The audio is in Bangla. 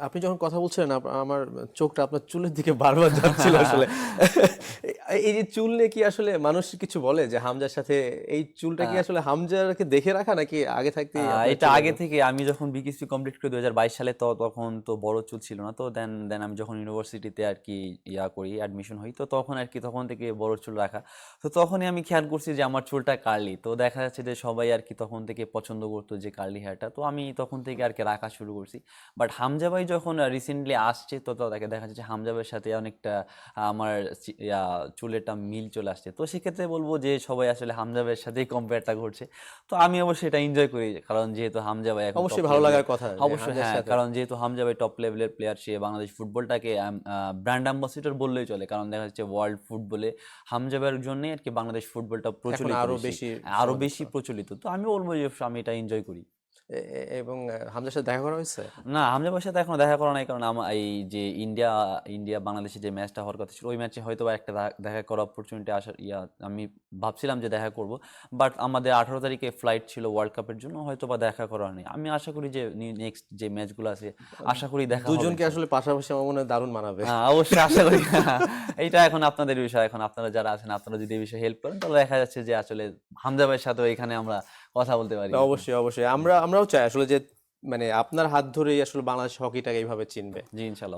আপনি যখন কথা বলছিলেন আমার চোখটা আপনার চুলের দিকে বারবার যাচ্ছিল আসলে। এই যে চুল নিয়ে কি আসলে মানুষ কিছু বলে যে হামজার সাথে এই চুলটা কি আহ, আসলে হামজাকে দেখে রাখা নাকি আগে থাকতেই আপনার এটা চুল আগে এরকম? থেকে আমি যখন বিকেএসপি কমপ্লিট করি 2022 সালে, তো তখন তো বড় চুল ছিল না। তো দেন দেন আমি যখন ইউনিভার্সিটিতে আর কি করি, অ্যাডমিশন হই, তো তখন আর কি তখন থেকে বড় চুল রাখা। তো তখনই আমি খেয়াল করছি যে আমার চুলটা কার্লি, তো দেখা যাচ্ছে যে সবাই আর কি তখন থেকে পছন্দ করতো যে কার্লি হেয়ারটা, তো আমি তখন থেকে আর কি রাখা শুরু করছি। বাট হামজা ভাই যখন রিসেন্টলি আসছে, তো দেখা যাচ্ছে যে হামজা ভাইয়ের সাথে অনেকটা আমার চুলেরটা মিল চলে আসছে। তো সেক্ষেত্রে বলবো যে সবাই আসলে হামজা ভাইয়ের সাথেই কম্পেয়ারটা করছে। তো আমি অবশ্যই এটা এনজয় করি, কারণ যেহেতু হামজা ভাই এখন টপ অবশ্যই ভালো লেভেলের। লাগার কথা যে অবশ্যই হামজার হ্যাঁ, সাথে কারণ যেহেতু হামজা ভাই টপ লেভেলের প্লেয়ার, সে বাংলাদেশ ফুটবলটাকে ব্র্যান্ড অ্যাম্বাসিডর বললেই চলে। কারণ দেখা যাচ্ছে ওয়ার্ল্ড ফুটবলে হামজা ভাইয়ের জন্যই আর কি বাংলাদেশ ফুটবলটা এখন প্রচলিত আরো বেশি, বেশি আরো সমাদৃত। বেশি প্রচলিত। তো আমি বলবো যে আমি এটা এনজয় করি। এবং হামজার সাথে দেখা করা হয়েছে? না, হামজা ভাইয়ের সাথে এখনো দেখা করা নাই, কারণ আমার এই যে ইন্ডিয়া ইন্ডিয়া বাংলাদেশের যে ম্যাচটা হওয়ার কথা ছিল, ওই ম্যাচে হয়তো বা একটা দেখা করার অপরচুনিটি আসার আমি ভাবছিলাম যে দেখা করব। বাট আমাদের 18 তারিখে ফ্লাইট ছিল ওয়ার্ল্ড কাপের জন্য, হয়তো বা দেখা করা নেই। আমি আশা করি যে নেক্সট যে ম্যাচগুলো আছে, আশা করি দেখা হবে দুজনকে ইনশাল্লাহ। আসলে পাশাপাশি আমার মনে হয় দারুণ মানাবে। হ্যাঁ, অবশ্যই আশা করি। এইটা এখন আপনাদের বিষয়। এখন আপনারা যারা আছেন, আপনারা যদি এই বিষয়ে হেল্প করেন, তাহলে দেখা যাচ্ছে যে আসলে হামজা ভাইয়ের সাথেও এখানে আমরা কথা বলতে পারি না, এখন। অবশ্যই অবশ্যই জি, আমরাও চাই আসলে যে মানে আপনার হাত ধরেই আসলে বাংলাদেশ হকিটাকে এইভাবে চিনবে। জি, ইনশাল্লাহ।